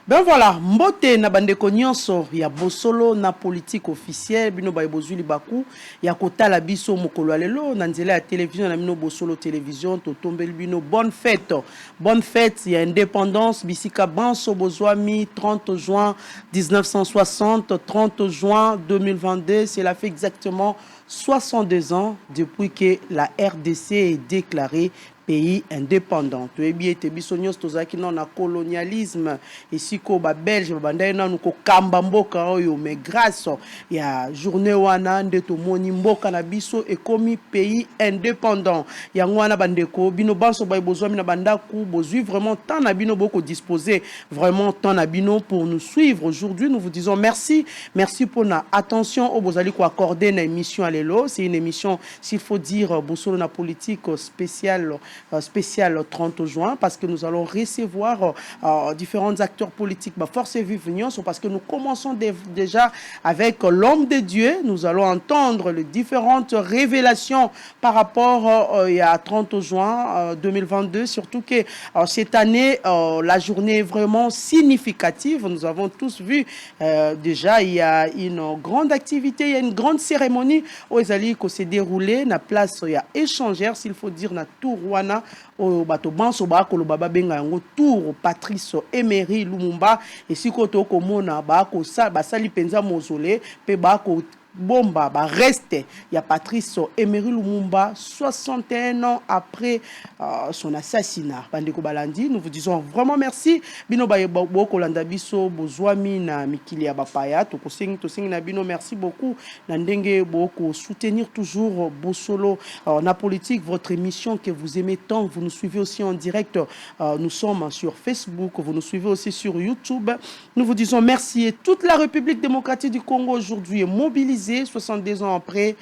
Ben voilà, mbote na bandeko nyonso ya bosolo na politique officielle bino ba bozuli baku ya kotala biso mokolo lelo na nzela ya télévision na bino bosolo télévision to tombeli bino bonne fête ya indépendance bisika banso bozwami 30 juin 1960 30 juin 2022 c'est la fait exactement 62 ans depuis que la RDC est déclarée pays indépendant. Tu es bien, tu es bisognos, tozaki non na colonialisme, ici ko ba Belge, ba ndai na nuko kamba mboka oyo, mais grâce ya journée wana nde to moni mboka na biso et komi pays indépendant. Ya ngwana bandeko, bino banso ba bozwa mina bandaku, bozui vraiment tant na bino boko disposer, vraiment tant na bino pour nous suivre. Aujourd'hui, nous vous disons merci pour na attention au bozali ko accorder na émission alelo, c'est une émission s'il faut dire bosolo na politique spéciale 30 juin parce que nous allons recevoir différents acteurs politiques. Force et vive union, parce que nous commençons déjà avec l'homme de Dieu. Nous allons entendre les différentes révélations par rapport à 30 juin 2022. Surtout que cette année, la journée est vraiment significative. Nous avons tous vu déjà, il y a une grande activité, il y a une grande cérémonie où Ezali qui s'est déroulée. Na place, il y a échangère, s'il faut dire, na tour au bateau banso ba ko baba benga yango tour Patrice Emery Lumumba et sikoto ko mona ba ko sa ba sali penza mausolée pe ba ko bomba ba reste il y a Patrice Emery Lumumba 61 ans après son assassinat. Bandeko Balandi, nous vous disons vraiment merci. Bino ba boko landa biso bozwami na mikili ya bapaya to kosengi na bino merci beaucoup na ndenge boko soutenir toujours Bosolo na politique, votre émission que vous aimez tant. Vous nous suivez aussi en direct. Nous sommes sur Facebook, vous nous suivez aussi sur YouTube. Nous vous disons merci et toute la République démocratique du Congo aujourd'hui est mobilisée 62 ans après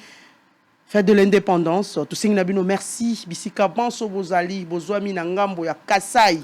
fête de l'indépendance. Tous nabino merci bisika banso bozali bozwami na ngambo ya Kasai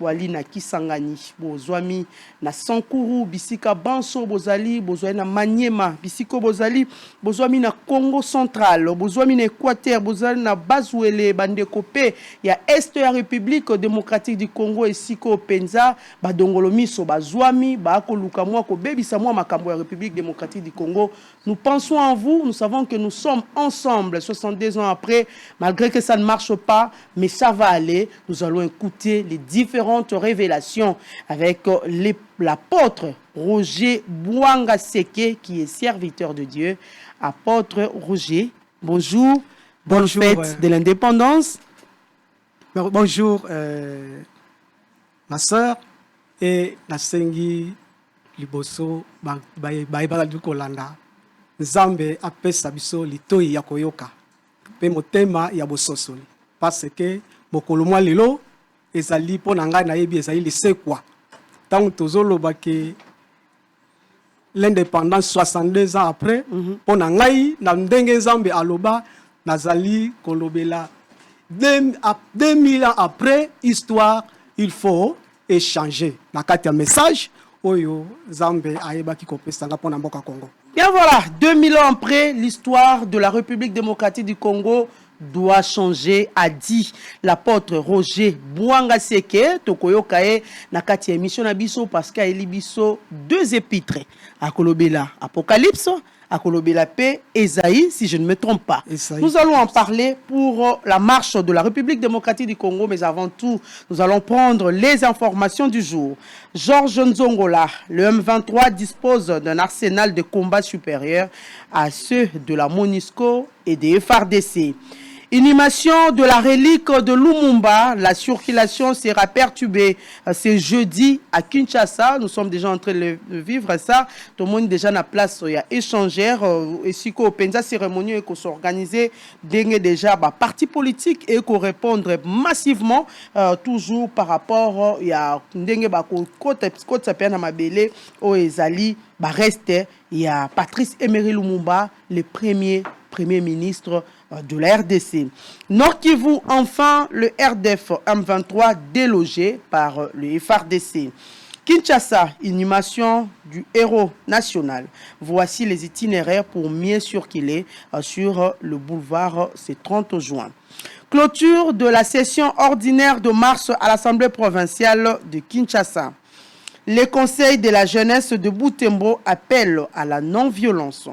wali na Kisangani bozwami na Sankuru bisika banso bozali na Maniema bisiko bozali bozwami na Congo central bozwami na Équateur bozali na Bazuele bandeko pe ya Est ya République démocratique du Congo et siko penza badongolo miso bazwami ba ko luka mwa ko bebisa mwa makambo ya République démocratique du Congo. Nous pensons en vous, nous savons que nous sommes ensemble 62 ans après, malgré que ça ne marche pas, mais ça va aller. Nous allons écouter les différentes révélations avec l'apôtre Roger Bouanga Seke, qui est serviteur de Dieu. Apôtre Roger, bonjour, bonne fête de l'indépendance. Bonjour, ma soeur et la Sengi Liboso Baibala du Kolanda. Nzambe apesa biso litoi ya koyoka pe motema ya bososoli parce que mokolo mwa lelo ezali pona ngai na yebi ezali lisekwa tant tozoloba ke l'indépendance 62 ans après pona ngai na ndenge Nzambe aloba nazali kolobela 2000 ans après histoire il faut échanger na kati ya message oyo Nzambe ayebaki kopesa nga pona mboka Congo. Bien voilà, 2000 ans après, l'histoire de la République démocratique du Congo doit changer, a dit l'apôtre Roger Bouanga Seke. Tokoyo kae na kati émission na biso parce qu'il y a biso 2 épîtres. Akolobela Apocalypse, Akolobela Paix, Esaïe, si je ne me trompe pas. Esaïe. Nous allons en parler pour la marche de la République démocratique du Congo, mais avant tout, nous allons prendre les informations du jour. Georges Nzongola, le M23 dispose d'un arsenal de combat supérieur à ceux de la MONUSCO et des FARDC. Inhumation de la relique de Lumumba, la circulation sera perturbée ce jeudi à Kinshasa. Nous sommes déjà en train de vivre ça. Tout le monde déjà na place, il y a échangère et si qu'on pensa cérémonie et qu'on s'organiser déjà parti politique et qu'on répondre massivement toujours par rapport il y a ndenge ba côté ça pena mabele o ezali ba reste il y a Patrice Emery Lumumba le premier ministre de la RDC. Nord Kivu, enfin, le RDF M23 délogé par le FARDC. Kinshasa, inhumation du héros national. Voici les itinéraires pour mieux circuler sur le boulevard ce 30 juin. Clôture de la session ordinaire de mars à l'Assemblée provinciale de Kinshasa. Le Conseil de la jeunesse de Butembo appelle à la non-violence.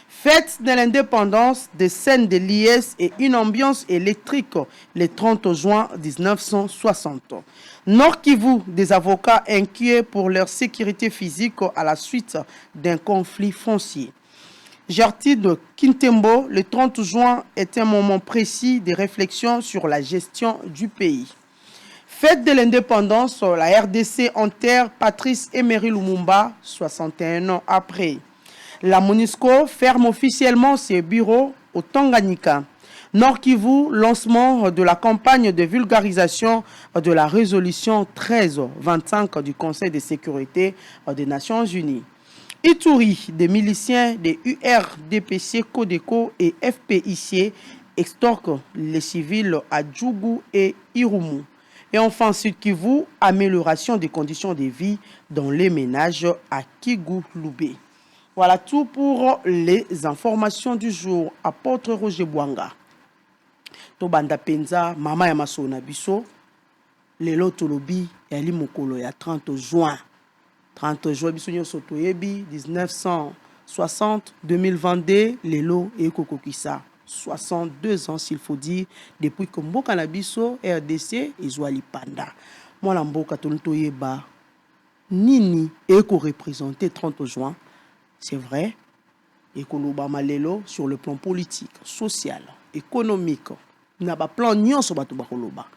Fête de l'indépendance, des scènes de liesse et une ambiance électrique le 30 juin 1960. Nord Kivu, des avocats inquiets pour leur sécurité physique à la suite d'un conflit foncier. Gertide Kintembo, le 30 juin est un moment précis de réflexion sur la gestion du pays. Fête de l'indépendance, la RDC enterre Patrice Emery Lumumba, 61 ans après. La MONUSCO ferme officiellement ses bureaux au Tanganyika. Nord Kivu, lancement de la campagne de vulgarisation de la résolution 1325 du Conseil de sécurité des Nations Unies. Ituri, des miliciens des URDPC, Codeco et FPIC extorquent les civils à Djougou et Irumu. Et enfin, Sud Kivu, amélioration des conditions de vie dans les ménages à Kigouloubé. Voilà tout pour les informations du jour. Apôtre Roger Bouanga. Tobanda Penza, Mama Yamasona Biso. Lelo Tolobi, Yali Mokolo ya 30 juin. 30 juin, Bisonyo Sotoyebi, 1960, 2022, Lelo et Kokokisa. 62 ans, s'il faut dire, depuis que Mboka Nabiso, RDC et Zouali Panda. Moi, la Mboka Tontoyeba, Nini, et qu'on représentait 30 juin. C'est vrai, et Koloba Malelo sur le plan politique, social, économique, n'a pas plan nyon sur Batouba Koloba.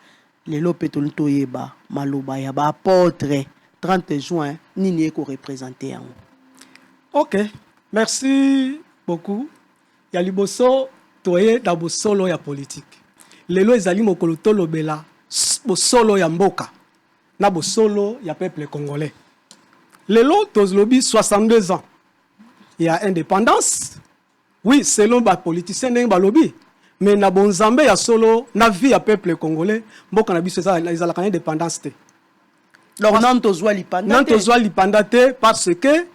Lelo Petolto Yeba, Maloba Yaba, apôtre, 30 juin, Nini Eko représenté en. Ok, merci beaucoup. Yaliboso, toye dabo solo ya politique. Lelo ezali mokolo tolobela, bo solo ya mboka, na bo solo ya peuple congolais. Lelo tozlobi 62 ans. Il y a indépendance. Oui, selon les politiciens, il y a lobby. Mais na bonzambe ya solo, na vie ya peuple congolais, mboka na biso ils ont la indépendance. Donc non tozwa lipanda. Non tozwa lipanda parce que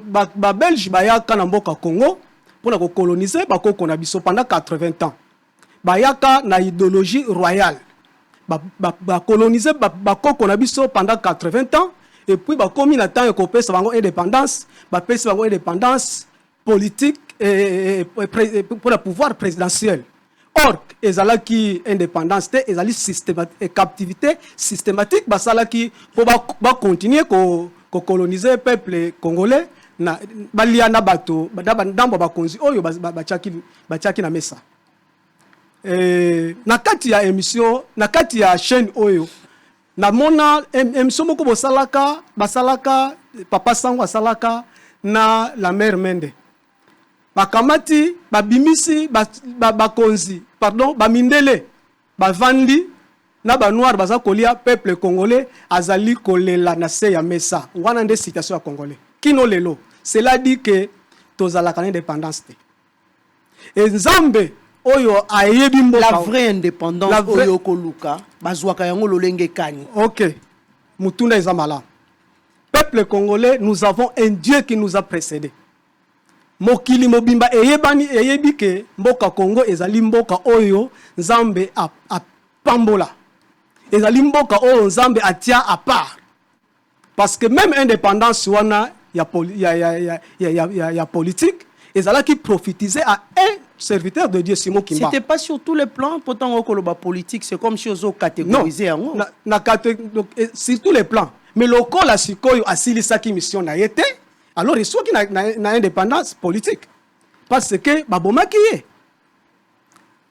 ba Belge ba yaka na mboka Congo pour na coloniser ba koko na biso pendant 80 ans. Ba yaka na idéologie royale. Ba coloniser ba koko na biso pendant 80 ans. Et puis, comme il attend qu'on puisse avoir une indépendance, une indépendance politique pour le pouvoir présidentiel. Or, ils ont qui indépendance, ils ont captivité systématique, qui pour continuer à coloniser le peuple congolais, na baliana bato, ndambo bakonzi oyo bachaki na mesa. Na kati ya émission, na kati ya chaîne oyo. Na mona émission moko bosalaka basalaka papa sango asalaka na la mère Mende bakamati babimisi bakonzi pardon bamindele bavandi na ba noir baza kolia peuple congolais azali kolela na se ya mesa wana nde situation ya congolais kino lelo cela dit que tozalaka na indépendance et nzambe oyo ayebi mboka la vraie indépendance oyo koluka bazwaka yango lolenge kani. OK, mutunda ezamala. Peuple congolais, nous avons un Dieu qui nous a précédés. Mokili mobimba eyebi ke mboka Congo ezali mboka oyo nzambe a pambola. Ezali mboka oyo nzambe atia à part. Parce que même indépendance wana ya politique, ezala qui profitiser à un serviteur de Dieu Simon Kimba. C'était pas sur tous les plans, pourtant au koloba politique, c'est comme si on catégorisé en haut. Sur tous les plans. Mais le col a sikoyo asili saki mission na yete, alors il soit qui na indépendance politique. Parce que baboma qui est.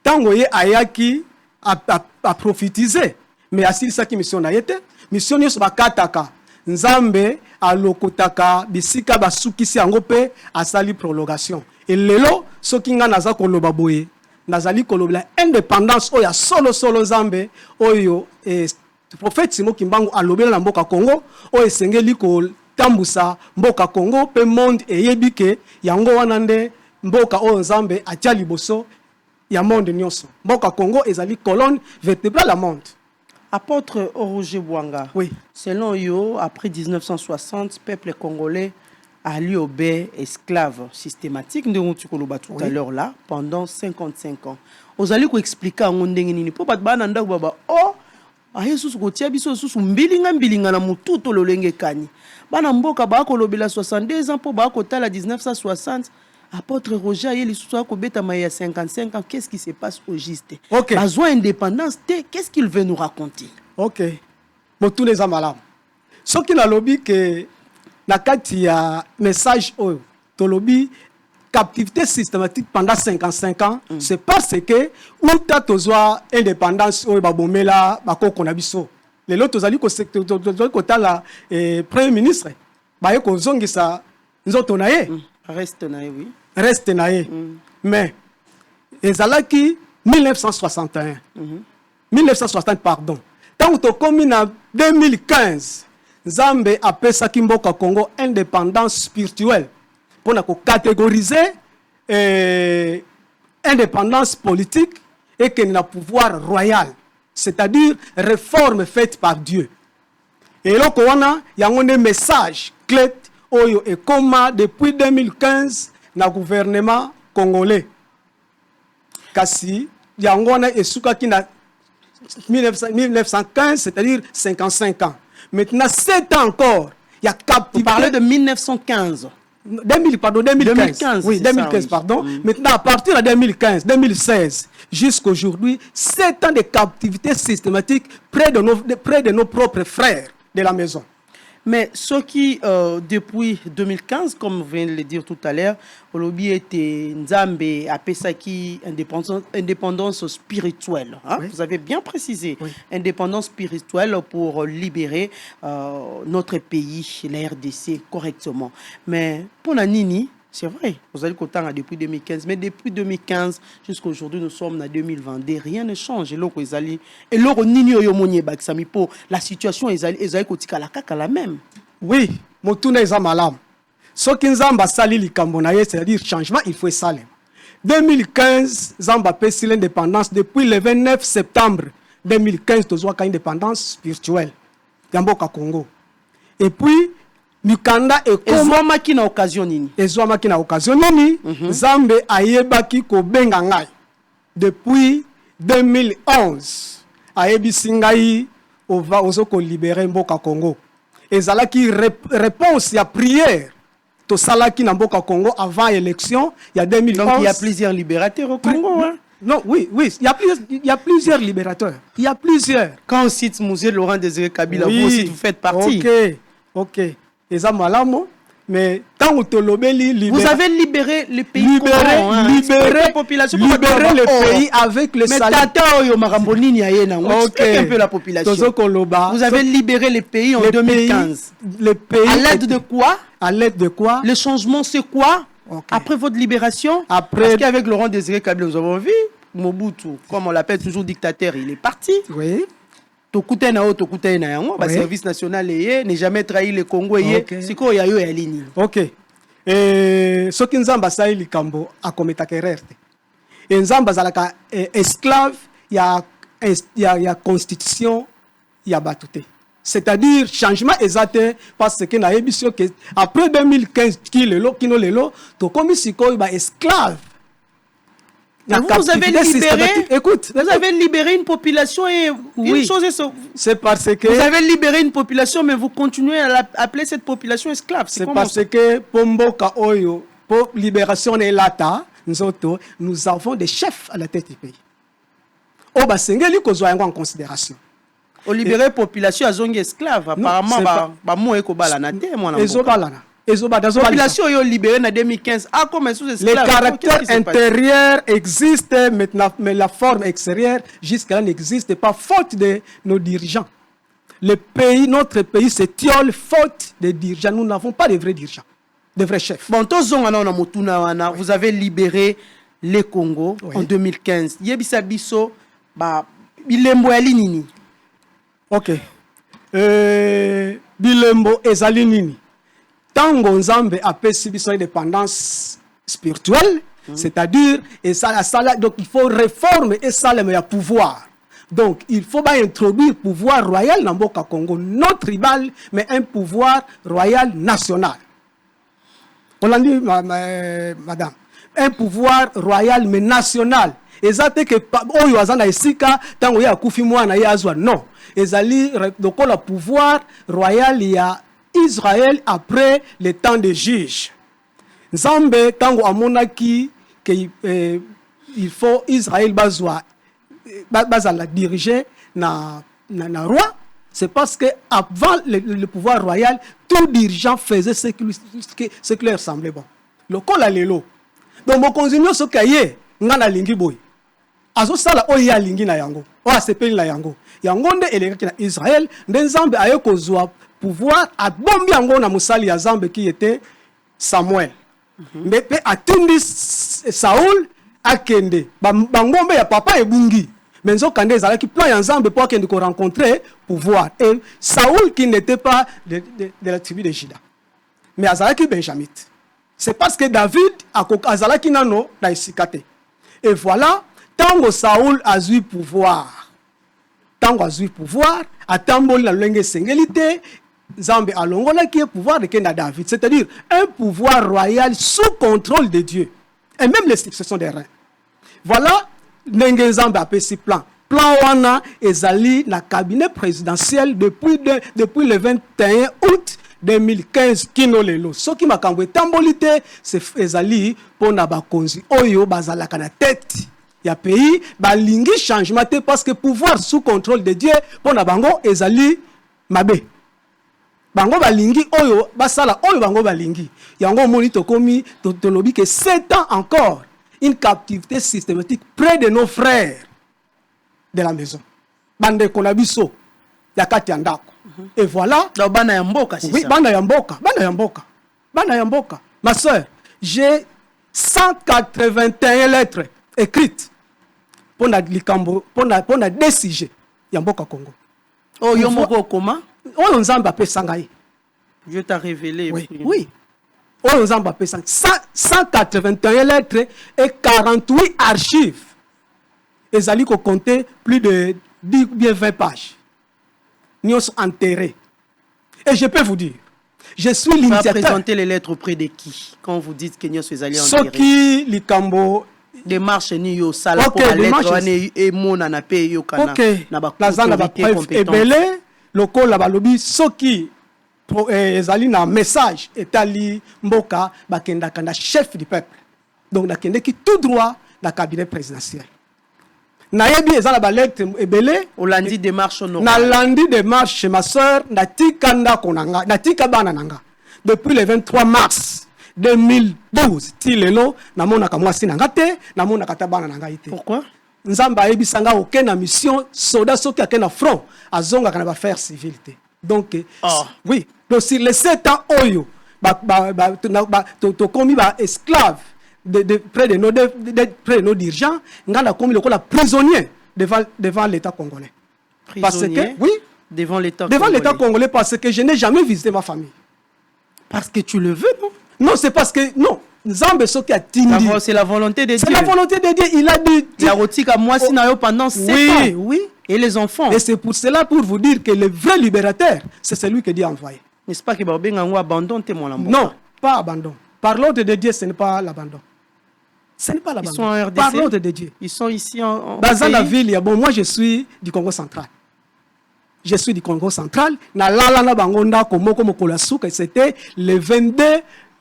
Tango ye ayaki a profitiser, mais asili saki mission na yete, mission nyos bakataka. Nzambe alokotaka bisika basukisi yango pe asali prolongation. Et lelo soki nga naza koloba boye nazali koloba indépendance oya solo nzambe oyo prophète Simon Kimbangu alobela na mboka Congo oyo esengeli ko tambusa mboka Congo pe monde eyebi ke yango wana nde mboka oyo nzambe atia liboso ya monde nyonso. Mboka Congo ezali colonne vertébrale la monde. Apôtre Roger Bouanga, oui. Selon yo, après 1960, peuple congolais a lui obéi esclave systématique, nous avons tout à l'heure là, pendant 55 ans. Vous allez expliquer à mon dengini, pour pas baba oh aye susu kotia biso susu mbilinga na mutu to lolenge kani bana mboka ba ko lobela 62 ans po ba ko tala 1960 apôtre Roger aye lisusu ko beta maya 55 ans. Qu'est-ce qui se passe au juste? OK. Besoin indépendance, qu'est-ce qu'il veut nous raconter? OK. Motu les amalam. Ce qui na lobby que na kati ya message oyo to lobby captivité systématique pendant 55 ans, c'est parce que ou ta tozwa indépendance oyo babomela bakoko na biso. Lelo tozali ko tala premier ministre baye ko zongisa nzoto na ye. Reste na ye, oui. Reste na ye. Mais ezalaki 1961. 1960 pardon. Tant que commis en 2015, Nzambe apesaki mboka Congo indépendance spirituelle pour catégoriser indépendance politique et qu'il y a pouvoir royal, c'est-à-dire réforme faite par Dieu. Et là, il y a un message clé et comment depuis 2015 le gouvernement congolais. Kasi il y a un esuka qui na 1915, c'est-à-dire 55 ans. Maintenant, 7 ans encore, il y a captivité. Vous parlez de 1915. 2015. Oui, 2015, ça, pardon. Maintenant, à partir de 2015, 2016, jusqu'aujourd'hui, 7 ans de captivité systématique près de nos propres frères de la maison. Mais ce qui, depuis 2015, comme vous venez de le dire tout à l'heure, au lobby était Nzambe a Pesaki indépendance spirituelle. Hein? Oui. Vous avez bien précisé. Oui. Indépendance spirituelle pour libérer notre pays, la RDC, correctement. Mais pour Nanini, c'est vrai, vous allez compter depuis 2015, mais depuis 2015 jusqu'à aujourd'hui, nous sommes en 2022, rien ne change. Et la situation est la même. Oui, Motuna est malam. Ce qui Zamba sali likambonaye, c'est-à-dire changement, il faut saler. 2015, Zamba pèse l'indépendance depuis le 29 septembre 2015, nous avons une indépendance spirituelle. Yamboka Congo. Et puis, Mikanda et Ezwama ki na occasion nini? Ezwama ki na occasion nini? Zambe ayebaki ko benga ngai. Depuis 2011, ayebisi ngai ozoko libérer mboka Congo. Ezalaki réponse ya prière to salaki na mboka Congo avant élection, il y a 2011. Donc il y a plusieurs libérateurs au Congo, hein? Non, oui, il y a plusieurs libérateurs. Il y a plusieurs. Quand on cite Moussé Laurent Désiré Kabila, oui, vous aussi vous faites partie. OK. Mais tant que vous avez libéré le pays, libéré la population, libéré le pays avec le salaire. Expliquez un peu la population. Vous avez libéré le pays en 2015. Le pays à l'aide de quoi? À l'aide de quoi? Le changement, c'est quoi? Après votre libération? Parce qu'avec Laurent Désiré Kabila, nous avons vu Mobutu, comme on l'appelle toujours dictateur, il est parti. Oui. Le service national n'est jamais trahi le Congo. C'est quoi il y a ligne. OK. Et ce qui Nzamba saï likambo a commettre erreur. Et Nzamba zalaka esclave, il y a constitution, il y a batute. C'est-à-dire changement exact parce que na émission que après 2015 qui no lelo to comme si ko ba esclave. Vous avez libéré, vous avez libéré une population et oui, une chose est c'est parce que vous avez libéré une population mais vous continuez à appeler cette population esclave. C'est parce que Pomboka Oyo pour libération et lata nous avons des chefs à la tête du pays. Oh bah sengeli ko zo en considération. Au libérer population azongi esclave apparemment ba mo eko bala na te moi na. La population est libérée en 2015. Ah, comme le caractère intérieur existe maintenant, mais la forme extérieure jusqu'à là n'existe pas, faute de nos dirigeants. Le pays, notre pays s'étiole faute de dirigeants. Nous n'avons pas de vrais dirigeants, de vrais chefs. Bon, vous avez libéré le Congo en 2015. Yebisa biso, bilembo nini. Ok. Bilembo ezali nini. Tango Nzambe a pesi biso indépendance spirituelle, c'est-à-dire donc il faut réformer et ça le pouvoir. Donc il faut pas introduire pouvoir royal dans Mboka Congo, non tribal, mais un pouvoir royal national. On l'a dit, madame, un pouvoir royal mais national. Et ça que oyo azana esika tango ya kufi mwana ya azwa non. ezali donc le pouvoir royal il y a Israël après le temps des juges. Nzambe tango amonaki que il faut Israël bazala diriger na roi, c'est parce que avant le pouvoir royal, tout dirigeant faisait ce qui leur semblait bon. Le col à l'élo. Donc mon continue ce cahier, ngana lingi boy. Azo sala oya lingi na yango. O asepeli na yango. Yango nde eleka na Israël, nzambe ayo kozwa pouvoir a bombi yango na musali ya Zambe qui était Samuel. Mais pe atindi Saul akende. Bangombe ya papa ebungi. Mais nzokande ezalaki plan ya Nzambe pour akende ko rencontrer pouvoir. Et Saul qui n'était pas de la tribu de Juda. Mais azalaki benjamite. C'est parce que David azalaki nano na isikate. Et voilà, tango Saul a eu pouvoir. Tango a eu pouvoir, atamboli la lenge sengelité, Nzambe alongola qui est pouvoir de Kenda David, c'est-à-dire un pouvoir royal sous contrôle de Dieu. Et même les successions des reins. Voilà, Nenge Nzambe a fait ce plan. Plan wana ezali na cabinet présidentiel depuis le 21 août 2015 kino lelo. Soki makambo etambolite c'est ezali pona bakonzi oyo bazalaka na tête ya pays balingi changement te parce que pouvoir sous contrôle de Dieu pona bango ezali mabe. Bango balingi oyo basala oyo bango balingi. Yango moni tokomi tolobi que 7 ans encore une captivité systématique près de nos frères de la maison. Bande konabiso ya kati ya ndako. Et voilà. Donc bana ya mboka c'est oui, ça. Bana ya mboka. Ma soeur, j'ai 181 lettres écrites pour la DCG ya mboka Congo. Oh yomoko comment? Oyo Nzambe apesa ngai. Dieu t'a révélé. Oui, oui. Oyo Nzambe apesa 181 lettres et 48 archives. Ezali ko compter plus de 10 bien 20 pages. Nous sommes enterrés. Et je peux vous dire, je suis l'initiateur. Vous présenter les lettres auprès de qui? Quand vous dites que nous sommes allés enterrer. Soki likambo démarche ni yo sala pour la lettre wane e mona na pe yo kana na ba preuve ebele lokola balobi soki ezali na message etali mboka bakenda kana chef du peuple. Donc nakende ki tout droit na cabinet présidentiel. Nayebi ezala ba lettre ebele olandi démarche normale. Na landi démarche chez ma sœur natika ndako nanga natika bana nanga depuis le 23 mars 2012 ti lelo namona ka mwasi nanga te namona kata bana nanga ite. Pourquoi? Nzamba ayebisanga okena mission soldat soki akena front azonga kana ba faire civilité. Donc oui, donc sur les 7 ans oyo to komi ba esclave près de nos dirigeants, ngana komi lokola prisonnier devant l'État congolais. Prisonnier parce que oui, devant l'État congolais parce que je n'ai jamais visité ma famille. Parce que tu le veux, non? Non, c'est parce que non. Nzambe soki a tindi. C'est la volonté de Dieu. C'est la volonté de Dieu. Il a dit. La rotika moi sinayo pendant 7 ans. Oui. Et les enfants. Et c'est pour cela pour vous dire que le vrai libérateur, c'est celui que Dieu a envoyé. N'est-ce pas que Babenga abandon témoin la Non, pas abandon. Par l'ordre de Dieu, ce n'est pas l'abandon. Ce n'est pas l'abandon. Ils sont en RDC. Par l'ordre de Dieu. Ils sont ici en dans la ville, bon, moi je suis du Congo central. Je suis du Congo central. Na la na bangonda komoko mokola suka, c'était le 22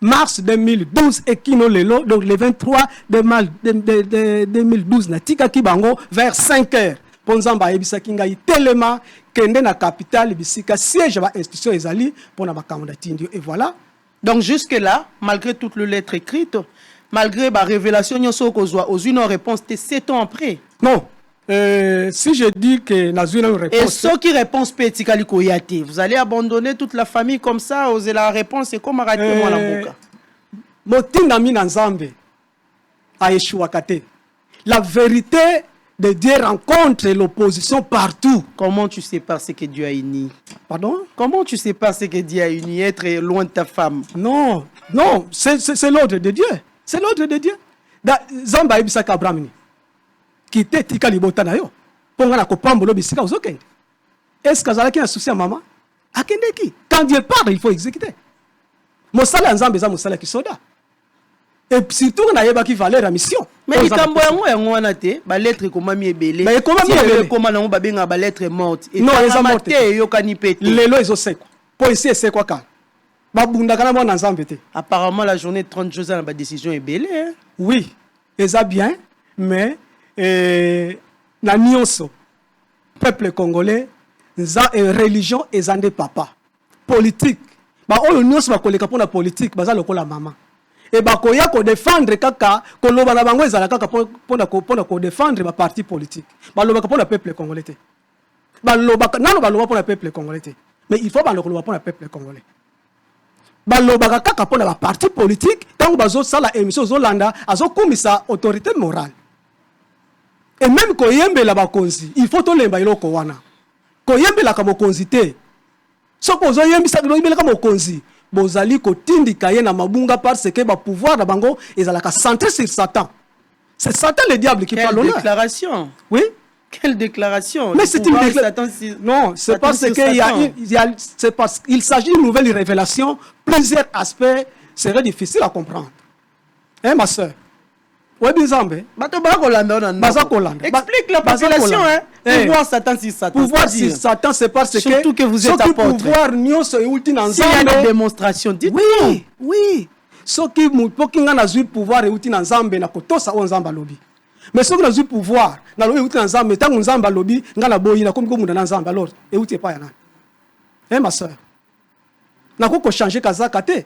mars 2012 et kino lelo, donc le 23 2012 na tika ki bango vers 5 heures. Ponzamba yebisa kinga itelema kende na capitale bisika siège ba institution ezali pona bakamda tindio. Et voilà. Donc jusque là, malgré toutes les lettres écrites, malgré la révélation nyoso kozwa aux une réponse 7 ans après. Non. Si je dis que n'a une réponse. Et ceux qui répondent pétikali koyate, vous allez abandonner toute la famille comme ça, oser la réponse c'est comme arrêter moi la boka. Motinda mina nzambe a échoué kate. La vérité de Dieu rencontre l'opposition partout. Comment tu sais pas ce que Dieu a uni? Pardon? Comment tu sais pas ce que Dieu a uni? Être loin de ta femme? Non, non, c'est l'ordre de Dieu. C'est l'ordre de Dieu. Zamba ibisaka Abraham qui te tika libota na yo. Ponga na kopambo lo bisika ozokende. Est-ce que azalaki un souci à maman? Akende ki? Quand Dieu parle, il faut exécuter. Mosala nzambe za mosala ki soda. Et surtout na yeba ki valeur la mission. Mais likambo yango yango wana te ba lettre komami ebele. Mais komami ebele koma nango ba benga ba lettre morte. Non, eza morte. Yokani pete. Lelo ezosekwa. Po ici esekwa ka. Ba bunda kana mwana nzambe te. Apparemment la journée 30 jours na ba décision ebele. Hein? Oui, eza bien, mais na nyonso peuple congolais za religion ezande papa. Politique. Ba oyo nyonso ba koleka pona politique baza lokola mama. Et ba koya ko défendre kaka ko loba na bango ezala kaka pona ko défendre ba parti politique. Ba loba ka pona peuple congolais te. Ba loba nano ba loba pona peuple congolais te. Mais il faut ba loba pona peuple congolais. Ba loba kaka pona ba parti politique tango bazo sala émission zolanda azo komisa autorité morale. Et même ko yembela ba konzi, il faut to lemba iloko wana. Ko yembela ka mokonzi te. Soko zo yembisa ko yembela ka mokonzi. Bozali kotindika ye na mabunga parce que ba pouvoir na bango ezalaka centré sur Satan. C'est Satan le diable qui parle. Quelle déclaration? Oui. Quelle déclaration? Mais c'est une déclaration. Non, c'est parce qu'il s'agit d'une nouvelle révélation. Plusieurs aspects seraient difficiles à comprendre. Hein, ma soeur? Oui, Bizambe. Explique la population, hein? Pouvoir Satan sur Satan. Pouvoir sur Satan, c'est parce que. Surtout que vous êtes apôtre. Pouvoir nyonso et ulti s'il y a une démonstration, dites-moi. Oui, oui. Ce qui n'a pas pouvoir et ulti nzambe na kotosa o nzamba lobi. Mais ce qui n'a pas pouvoir, na lobi ulti nzambe, tant nzamba lobi, ngana boyi na comme munda nzamba alors et ulti pas yana. Hein, ma soeur? Na ko changer kazaka te.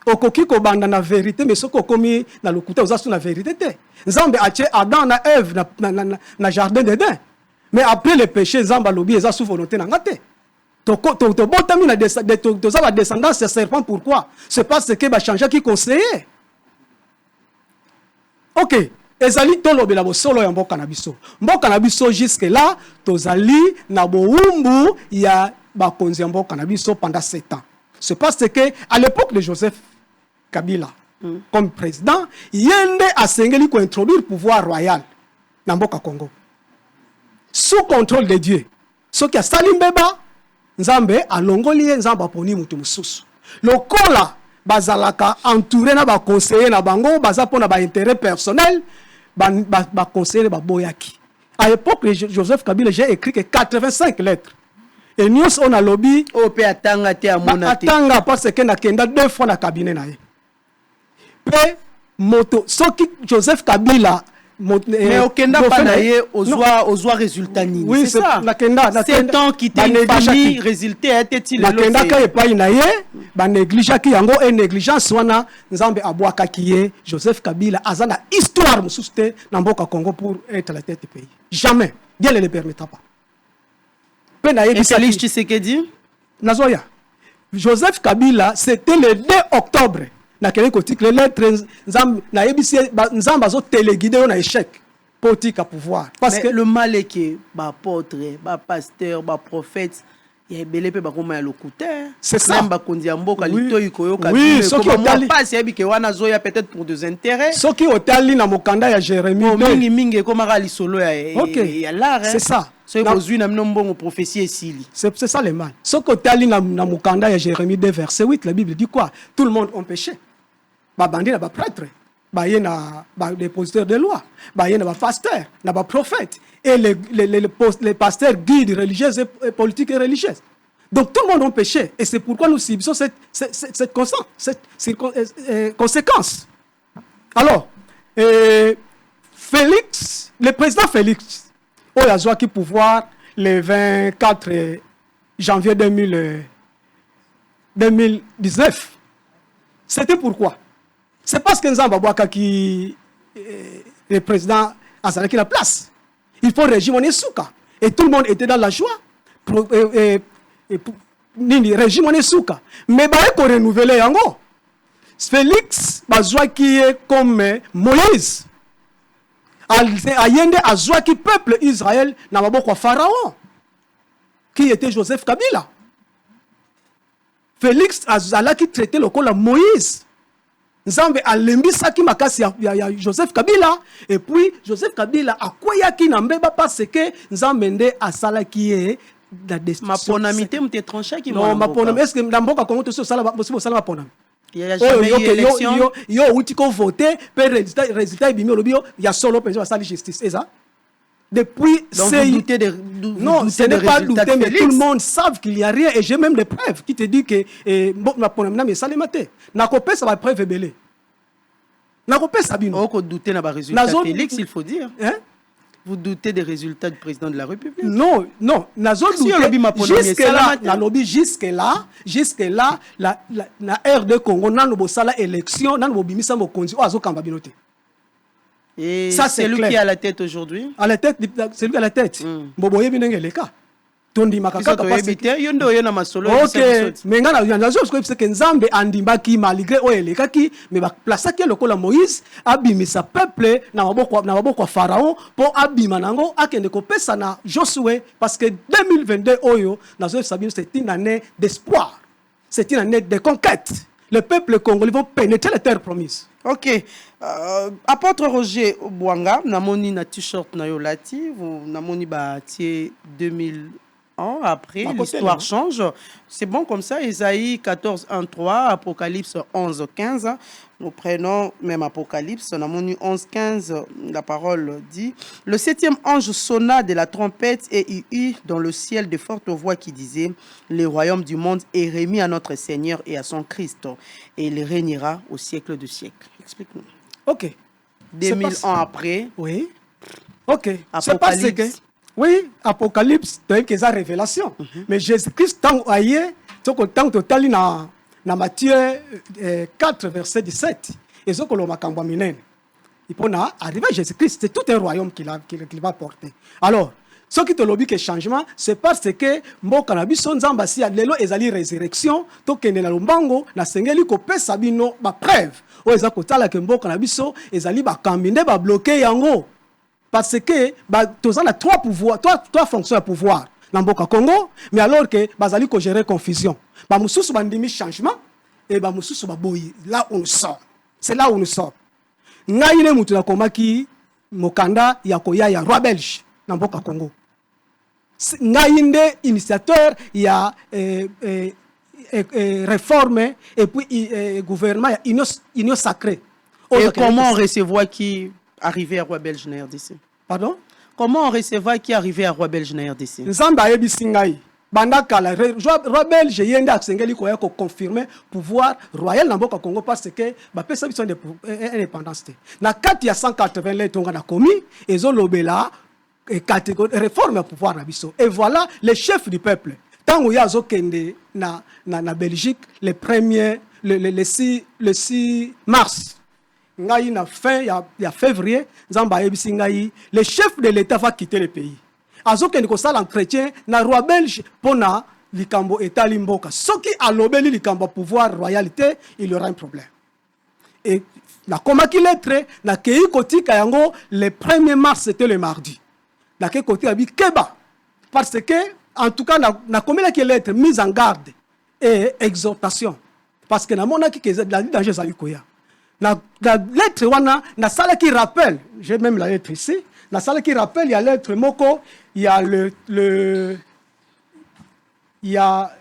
Okoki ko banda na vérité mais soko komi na lokuta ozasu na vérité te. Nzambe ache Adam na Ève na jardin d'Éden. Mais après le péché Nzamba lobi eza sous volonté na ngate. To botami na la descendance de serpent pourquoi? C'est parce que ba changer qui conseiller. OK, ezali tolobela bo solo ya mboka na biso. Mboka na biso jusque là tozali na boumbu ya ba konzi ya mboka na biso pendant 7 ans. C'est parce que à l'époque de Joseph Kabila comme président, yende a sengeli ko introduire pouvoir royal na mboka Congo. Sous contrôle de Dieu. Ce qui a salimbeba Nzambe alongoli Nzamba poni mutu mususu. Lokola bazalaka entouré na ba conseiller na bango baza pona ba intérêt personnel ba conseiller ba boyaki. À l'époque de Joseph Kabila, j'ai écrit que 85 lettres. Et nous on a lobby au pe atanga te amona te. Atanga parce que na kenda 2 fois na cabinet na ye. Pe moto soki Joseph Kabila mais au kenda pas na ye ozwa résultat ni. Oui, c'est ça. Na kenda c'est tant qui te famille résultat était-il le lot. Na kenda ka epai na ye ba négligea ki yango et négligence wana Nzambe abwaka ki ye Joseph Kabila azana histoire mususu te na mboka Congo pour être la tête du pays. Jamais. Dieu ne le permettra pas. Et Félix Tshisekedi? Nazoya. Joseph Kabila, c'était le 2 octobre. Na kele kotik les lettres na ebisi nzamba zo téléguidé na échec politique à pouvoir parce que le mal est que ba apôtre, ba pasteur, ba prophète ya belé pe ba koma ya lokuteur. C'est ça. Ba kondia mboka litoyi koyoka. Oui, ce qui otali pas c'est que wana zoya peut-être pour des intérêts. Ce qui otali na mokanda ya Jérémie. Mingi mingi koma ka lisolo ya l'art. C'est ça. C'est ça le mal. Ce que tu as dans Mukanda, il y a Jérémie 2, verset 8, la Bible dit quoi? Tout le monde a péché. Bah bandit, bah prêtre, bah y a dépositaire de loi, bah y a pasteur, bah prophète, et les pasteurs guides religieux et politiques et religieuses. Donc tout le monde a péché. Et c'est pourquoi nous subissons cette conséquence. Alors, Félix, le président Félix, il a joué pouvoir le 24 janvier 2019. C'était pourquoi? C'est parce que Nzamba Bouaka qui le président a salé la place. Il faut régime Onesouka. Et tout le monde était dans la joie. Régime Onesouka. Mais il faut renouveler yango. Félix Bazoua qui est comme Moïse. Ayende Azoua qui peuple Israël n'a pas beaucoup Pharaon. Qui était Joseph Kabila. Félix Azala qui traitait le col Moïse. Nzambe alembi saki makasi ya Joseph Kabila et puis Joseph Kabila akweyaki na mbeba parce que Nzambe nde asala qui est la destruction. Ma ponamité m'te tranché qui non ma ponamité est-ce que na mboka Congo to sala possible sala ma ponamité Il n'y a jamais eu élection. Yo outi ko voter pe résultat ibimi olobi il y a solo pension à la justice et ça depuis c'est non, ce n'est pas douter, mais tout le monde savent qu'il n'y a rien. Et j'ai même des preuves qui te disent que mais ça les maté. N'a pas ça va preuve belé. N'a pas ça bino. Vous doutez des résultats Félix, il faut dire. Hein? Vous doutez des résultats du président de la République? Non, non. Jusque là, la RD Congo n'a pas la élection, n'a pas bimisa mo konzi o azokamba binote. Et ça, c'est lui qui est à la tête aujourd'hui. À la tête, c'est lui à la tête. Boboye binenge leka. Tondi makaka capacité. Yondo yona masolo. Ok. Mais ngana yanzo parce que Nzambe andimbaki malgré o eleka ki mais ba place ki lokola Moïse abimisa peuple na maboko Pharaon pour abima nango akende ko pesa na Josué parce que 2022 oyo nazo sabino c'est une année d'espoir. C'est une année de conquête. Le peuple congolais vont pénétrer la terre promise. Ok. Apôtre Roger Bouanga, namoni na t-shirt na yolati, namoni ba tie 2000 ans après, l'histoire change. C'est bon comme ça. Isaïe 14, 1, 3, Apocalypse 11, 15. Nous prenons même Apocalypse, namoni 11, 15. La parole dit: le 7e ange sonna de la trompette et il eut dans le ciel de fortes voix qui disaient: le royaume du monde est remis à notre Seigneur et à son Christ, et il régnera au siècle de siècle. Explique-nous. Ok. 2000 ans après. Oui. Ok. Apocalypse. Oui, Apocalypse, c'est une révélation. Mais Jésus-Christ, tant total na Matthieu 4, verset 17. Et ce que l'on m'a cambié, il peut arriver à Jésus-Christ. C'est tout un royaume qu'il va porter. Alors, ce qui te lobby que changement, c'est parce que mon cannabis son zambasi a lelo ezali résurrection, to kende na lombango na sengeli ko pesa bino ba preuve. O ezako tala ke mbo cannabis ezali ba kambinde ba bloquer yango. Parce que tous ont trois pouvoirs, trois fonctions de pouvoir dans le Congo, mais alors que bazali ko gérer confusion. Ba mususu bandimi changement et ba mususu ba boyi. Là où nous sommes. C'est là où nous sommes. Ngaine mutu na komaki mokanda ya koya ya roi belge dans le Congo. Ngainde initiateur il y a réforme et puis gouvernement il y a union sacrée. Et comment recevoir qui arrivé à Roi Belge na RDC? Pardon? Comment on recevait qui arrivé à Roi Belge na RDC? Nzamba yebisi ngai. Bandaka la Roi Belge yende aksengeli ko confirmer pouvoir royal na mboka Congo parce que ba pesa biso de indépendance. Na 4 ya 180 les tonga na komi ezolobela catégorie réforme à pouvoir na biso. Et voilà les chefs du peuple. Tango ya zokende na Belgique le 6 mars. Ngai na fin ya février, Nzamba yebisi ngai, le chef de l'État va quitter le pays. Azokende ko sala entretien na roi belge pona likambo etali mboka. Soki alobeli likambo pouvoir royalité, il y aura un problème. Et la komaki lettre na kei kotika yango le 1er mars, c'était le mardi. Na kei kotika bi keba parce que en tout cas na komela ki lettre mise en garde et exhortation parce que na monaki que la danger za likoya. La lettre wana na sala qui rappelle, j'ai même la lettre ici, la sala qui rappelle il y a lettre moko, il y a il y a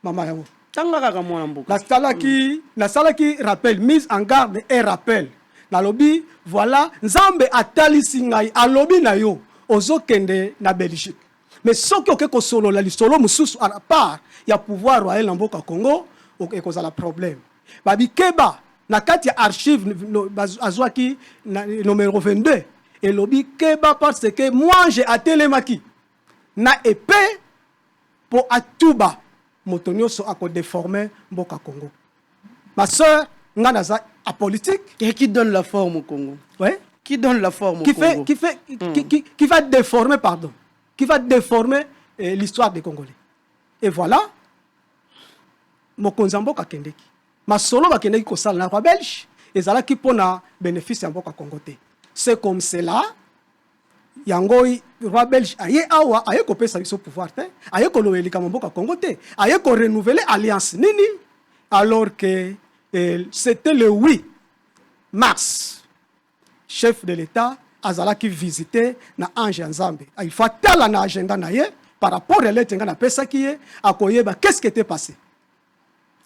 maman yango la sala qui rappelle mise en garde et rappel na lobi voilà Nzambe atali singai alobi na yo ozokende na Belgique mais soki okeko solo la lisolo mususu à part il y a pouvoir royal na mboka Congo okoza la problème. Babi keba na kati ya archive azwaki numéro 22 et lobi keba parce que moi j'ai atelemaki na épée pour atuba motonio so ako déformer mboka Congo. Ma sœur ngana za apolitique et qui donne la forme au Congo. Ouais, qui donne la forme au Congo. Qui va déformer pardon. Qui va déformer l'histoire des Congolais. Et voilà mokonzi mboka kendeki. Masolo bakendeki ko sala na roi belge ezalaki pona bénéfice ya mboka Congo te. C'est comme cela yango roi belge aye awa aye ko pesa biso pouvoir te aye ko loelika mboka Congo te aye ko renouveler alliance nini alors que c'était le 8 mars chef de l'État azalaki visiter na ange Nzambe. Il faut tala na agenda na ye par rapport à lettre nga na pesa ki ye akoyeba qu'est-ce qui était passé.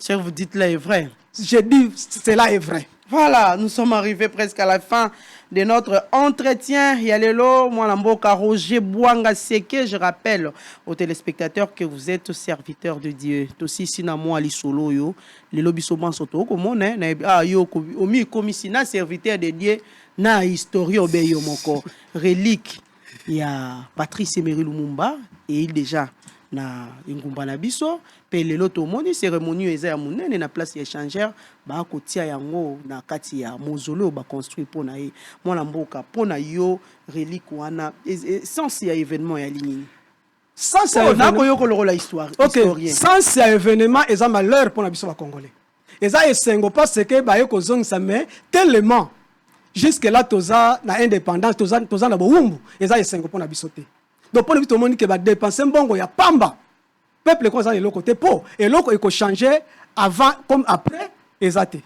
Ce que vous dites là est vrai. Je dis, cela est vrai. Voilà, nous sommes arrivés presque à la fin de notre entretien. Yalelo, moi, Mboka Roger Bouanga Seke, je rappelle aux téléspectateurs que vous êtes serviteurs de Dieu. Aussi, si na moi, solo yo, les lobbies sont soto, comme on est, yo, omi, comme si na serviteur de Dieu, na historien obeyo moko, relique. Il y a Patrice Emery Lumumba, et il déjà na ingumba na biso pe lelo to moni cérémonie eza ya munene na place ya échangeur ba kotia yango na kati ya mausolée ba construit pona ye mwana mboka pona yo relique wana sans ya événement ya linini sans ya événement ko yoko lokola histoire historien sans ya événement eza malheur pona biso ba congolais eza esengo parce que ba yoko zongisa mais tellement jusque là toza na indépendance toza na bowumbu eza esengo pona biso te. Donc, pour le tout le monde qui va dépenser bongo, il y a pamba. Peuple comme ça, il y a côté pour. Et l'autre, il faut changer avant comme après, exact.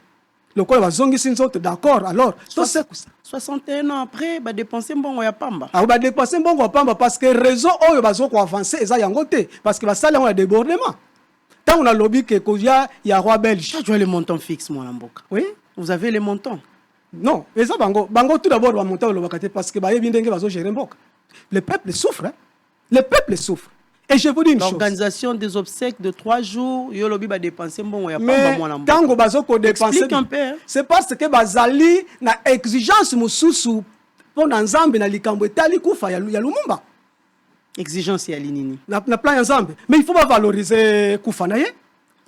Le quoi va zongi sin autres d'accord. Alors, 61 ans après, va dépenser bongo, il y a pamba. Ah, va dépenser bongo, il y a pamba parce que réseau, oh, il va zo avancer, ça y a côté. Parce que va ça, là, on a débordement. Tant on a lobby que il y a roi belge. Tu as les montants fixes, moi, Mboka. Oui. Vous avez les montants. Non, et ça, bango tout d'abord va monter au lobakate parce que bah, il vient va zo gérer Mboka. Le peuple souffre. Hein? Le peuple souffre. Et je vous dis une chose. L'organisation des obsèques de 3 jours, Yolobi va dépenser bon, mais quand on va dépenser, c'est parce que Bazali na exigence mususu pour Nzambe na likambo etali kufa ya Lumumba. Exigence ya linini. Na plan Nzambe. Mais il faut pas valoriser kufa na ye.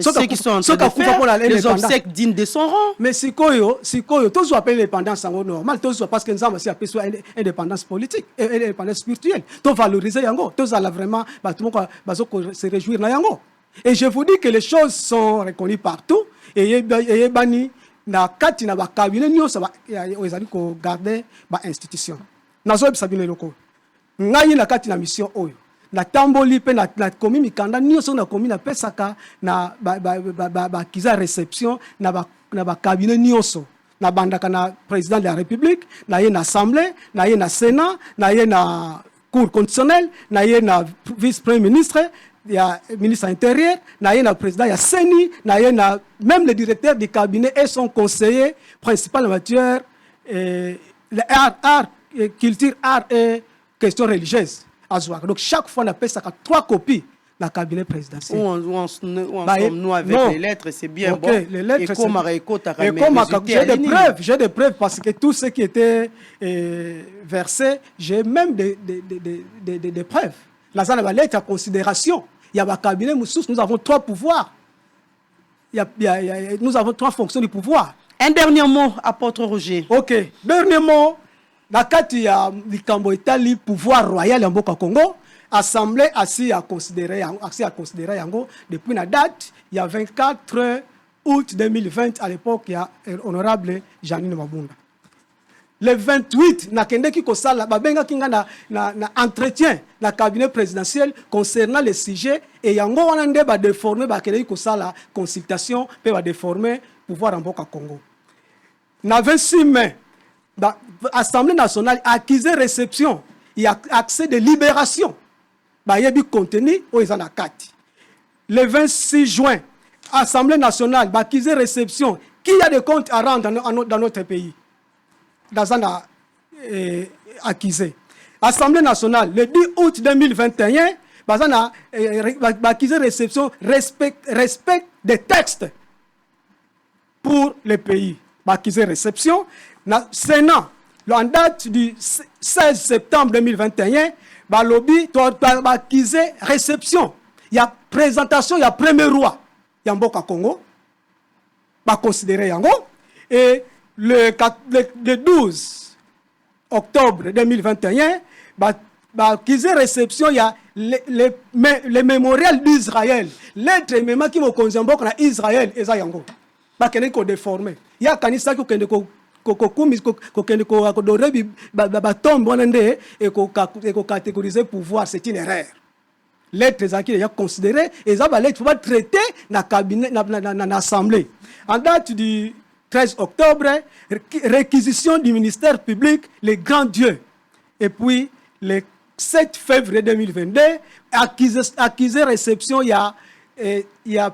Ceux qui sont en train de faire les obsèques dignes de son rang. Mais sikoyo, tous appellent l'indépendance en normal, tous parce que nous avons aussi appelé indépendance politique, indépendance spirituelle. Tous valoriser yango, tous allons vraiment, tout le monde se réjouir na yango. Et je vous dis que les choses sont reconnues partout. Et bani na kati na ba cabinet nyo ça va ezali ko garder ba institution. Nazo bisabine loko. Ngai na kati na mission oyo. Na tamboli pe na komi mikanda nyonso na komi na pesaka na ba kiza réception na ba cabinet nyonso na bandaka na président de la république na ye na assemblée na ye na sénat na ye na cour constitutionnelle na ye na vice premier ministre ya ministre intérieur na ye na président ya CENI na ye na même le directeur du cabinet et son conseiller principal en matière culture art et questions religieuses. Donc chaque fois on appelle ça 3 copies dans le cabinet présidentiel. Où en sommes-nous avec les lettres, c'est bien bon. Les lettres, j'ai des preuves parce que tout ce qui était versé, j'ai même des preuves. Là, ça va lettre à considération. Il y a un cabinet, nous avons 3 pouvoirs. Nous avons 3 fonctions du pouvoir. Un dernier mot, apôtre Roger. Ok, dernier mot. Na kati ya likambo etali pouvoir royal ya mboka Congo, assemblée assis à considérer yango depuis la date il y a 24 août 2020 à l'époque il y a honorable Janine Mabunda. Le 28 na kende ki kosala babenga kinga na entretien na cabinet présidentiel concernant les sujets et yango wana nde ba déformer ba kende ki kosala consultation pe ba déformer pouvoir en mboka Congo. Na 26 mai Assemblée nationale accusé réception, il y a accès de libération. Il y a du contenu où ils en ont 4. Le 26 juin, Assemblée nationale accusé réception, qui a des comptes à rendre dans notre pays. Dans un accusé. Assemblée nationale, le 10 août 2021, accusé réception, respect des textes pour le pays. Accusé réception. Na Sénat, en date du 16 septembre 2021, le lobby a accusé réception. Il y a présentation, il y a premier roi. Il y a Mboka Congo. Il considéré Yango. Et le 12 octobre 2021, il accusé réception, il y a le mémorial d'Israël. L'être même qui me concerne Mboka Israël et Yango. Il y a déformé. Il y a kanisa qui catégoriser pouvoir, c'est une erreur. L'être qui est considéré et ça va être traité dans le cabinet, dans l'Assemblée. En date du 13 octobre, réquisition du ministère public, les grands dieux. Et puis, le 7 février 2022, accusé réception, il y a il y a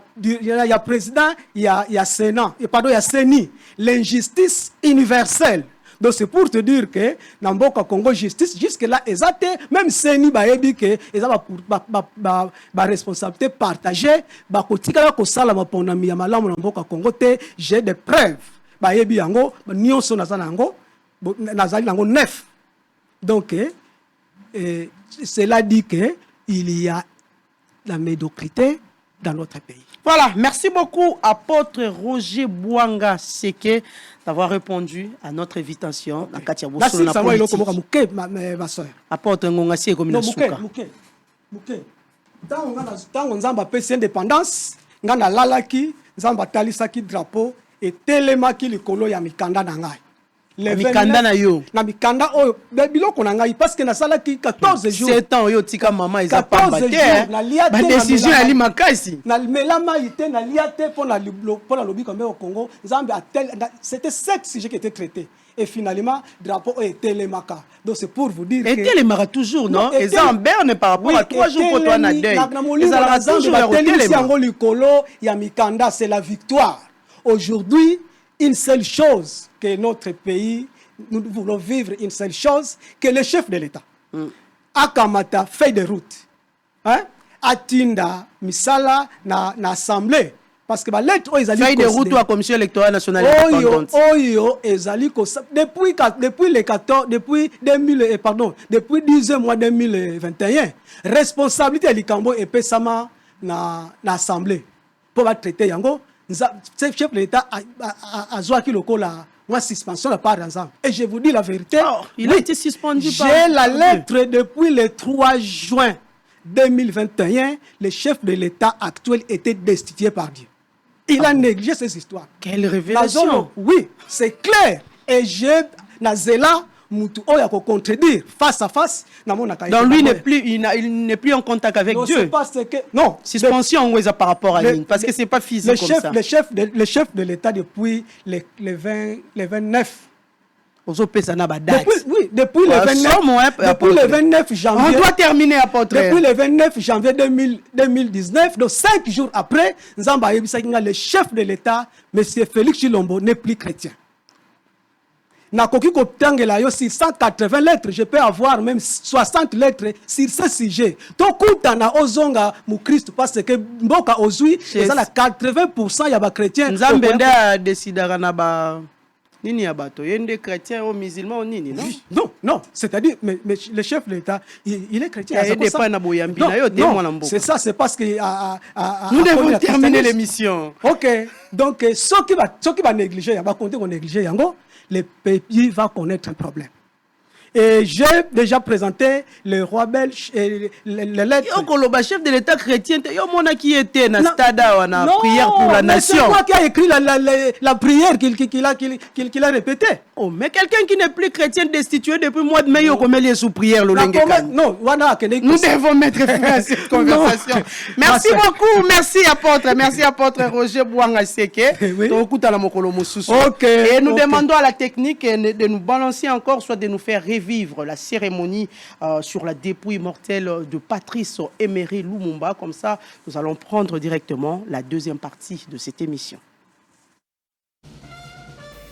président, il y a Sénat, pardon, il y a CENI, l'injustice universelle. Donc c'est pour te dire que dans le Congo justice jusque-là exact, même CENI ba yebi que ba responsabilité partagée, ba kotika ko sala ma pondami ya malamu na mboka Congo te, j'ai des preuves. Ba yebi yango, nyonso nazana yango, nazali yango 9. Donc cela dit que il y a la médiocrité dans notre pays. Voilà, merci beaucoup apôtre Roger Bouanga Seke d'avoir répondu à notre invitation. Okay. Merci, ça va, ma soeur. Apôtre Ngonga Seke comme Mouké. Tant Nzamba a payé indépendance, ngana lalaki, Nzamba talisaki drapeau et telemaki likolo ya mikanda na ngai. Mikanda na yo. Na mikanda oyo biloko na ngai parce que na salaki 14 jours. 7 ans yo tika mama eza pamba te. Ba décision ali makasi. Na melama ité na liate pour la lobby comme au Congo. Nzamba c'était 7 sujets qui étaient traités. Et finalement, drapeau est télémaka. Donc c'est pour vous dire que... Et télémaka toujours, non? Et ça en berne par rapport à 3 jours pour toi na deuil. Et ça la toujours à télémaka. C'est la victoire. Aujourd'hui, une seule chose que notre pays, nous voulons vivre une seule chose, que le chef de l'État, Akamata, fait de route, Atinda, Misala, na assemblée. Parce que la lettre, fait de route à la Commission électorale nationale indépendante. Depuis 10 mois 2021, responsabilité de l'Ikambo et Pesama na assemblée. Pour traiter Yango, le chef de l'État a joué la suspension de par exemple. Et je vous dis la vérité. Il a été suspendu par... J'ai la lettre depuis le 3 juin 2021. Le chef de l'État actuel était destitué par Dieu. Il a négligé ces histoires. Quelle révélation! Oui, c'est clair. Et j'ai Nazela Moutou Oya ko contredire face à face. Donc lui il n'est plus en contact avec Dieu. Non. Suspension par rapport à lui, parce que c'est pas physique comme ça. Le chef de l'État depuis le 29. Depuis le 29 janvier. On doit terminer, apôtre. Depuis le 29 janvier 2019, donc 5 jours après, le chef de l'État, M. Félix Chilombo, n'est plus chrétien. Sur 180 lettres, je peux avoir même 60 lettres sur ce sujet. Donc, quand on a ozonga mu Christ, parce que mboka ozui, il y a 80% ya ba chrétiens. Nzambende a décidé na nini ya bato yende chrétien ou musulman ou nini non non c'est-à-dire mais le chef de l'État il est chrétien c'est ça c'est parce que nous devons terminer l'émission. OK donc ce qui va négliger va compter qu'on négliger yango le pays va connaître un problème. Et j'ai déjà présenté le roi belge et les lettres. Le chef de l'État chrétien, qui était dans stade na prière pour la nation. C'est moi qui a écrit la prière qu'il a répétée. Oh, mais quelqu'un qui n'est plus chrétien destitué depuis le mois de mai, comment il est sous prière le non, nous devons mettre fin à cette conversation. Merci beaucoup, merci apôtre Roger Bouanga Seke. Et nous demandons à la technique de nous balancer encore, soit de nous faire revivre la cérémonie sur la dépouille mortelle de Patrice Emery Lumumba. Comme ça, nous allons prendre directement la deuxième partie de cette émission.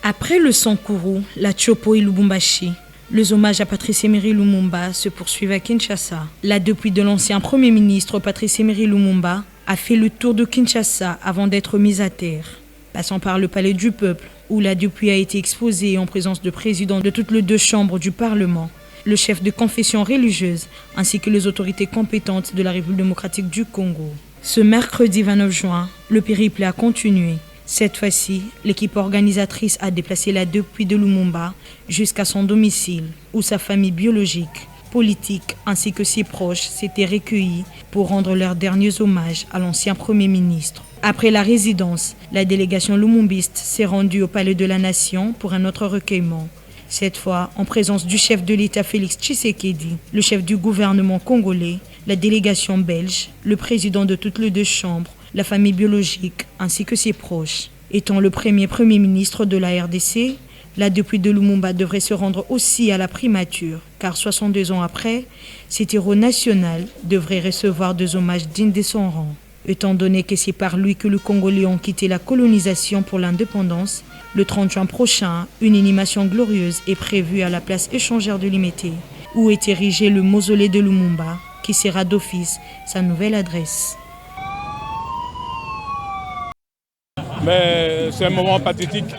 Après le Sankuru, la Chopo et Lubumbashi, les hommages à Patrice Emery Lumumba se poursuivent à Kinshasa. La dépouille de l'ancien Premier ministre Patrice Emery Lumumba a fait le tour de Kinshasa avant d'être mise à terre. Passant par le palais du peuple, où la dépouille a été exposée en présence de présidents de toutes les 2 chambres du Parlement, le chef de confession religieuse, ainsi que les autorités compétentes de la République démocratique du Congo. Ce mercredi 29 juin, le périple a continué. Cette fois-ci, l'équipe organisatrice a déplacé la dépouille de Lumumba jusqu'à son domicile, où sa famille biologique, politique ainsi que ses proches s'étaient recueillis pour rendre leurs derniers hommages à l'ancien Premier ministre. Après la résidence, la délégation lumumbiste s'est rendue au Palais de la Nation pour un autre recueillement. Cette fois, en présence du chef de l'État Félix Tshisekedi, le chef du gouvernement congolais, la délégation belge, le président de toutes les 2 chambres, la famille biologique ainsi que ses proches. Étant le premier ministre de la RDC, la dépouille de Lumumba devrait se rendre aussi à la primature, car 62 ans après, cet héros national devrait recevoir 2 hommages dignes de son rang. Étant donné que c'est par lui que les Congolais ont quitté la colonisation pour l'indépendance, le 30 juin prochain, une inhumation glorieuse est prévue à la place échangère de Limete, où est érigé le mausolée de Lumumba, qui sera d'office sa nouvelle adresse. Mais c'est un moment pathétique.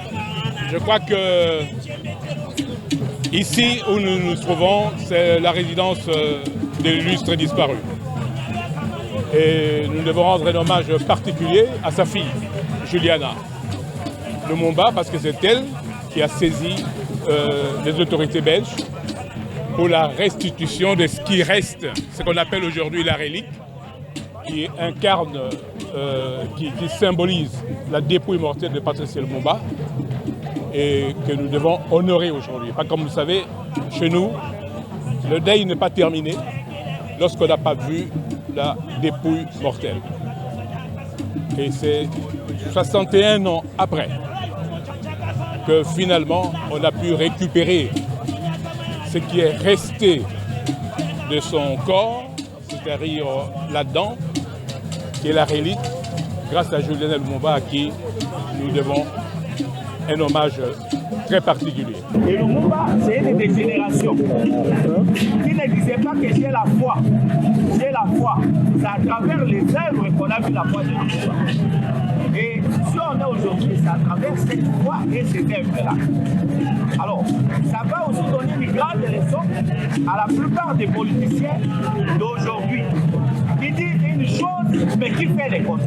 Je crois que ici où nous nous trouvons, c'est la résidence de l'illustre disparu. Et nous devons rendre un hommage particulier à sa fille, Juliana Lumumba, parce que c'est elle qui a saisi les autorités belges pour la restitution de ce qui reste, ce qu'on appelle aujourd'hui la relique, qui incarne, qui symbolise la dépouille mortelle de Patrice Lumumba et que nous devons honorer aujourd'hui. Pas comme vous le savez, chez nous, le deuil n'est pas terminé lorsqu'on n'a pas vu la dépouille mortelle. Et c'est 61 ans après que finalement on a pu récupérer ce qui est resté de son corps, c'est-à-dire là-dedans, qui est la relique, grâce à Juliana Lumumba à qui nous devons un hommage très particulier. Et Lumumba, c'est une des générations qui ne disait pas que j'ai la foi. J'ai la foi. C'est à travers les œuvres qu'on a vu la foi de Lumumba. Et si on est aujourd'hui, c'est à travers cette foi et ces œuvres-là. Alors, ça va aussi donner une grande leçon à la plupart des politiciens d'aujourd'hui qui disent une chose mais qui fait les contraires.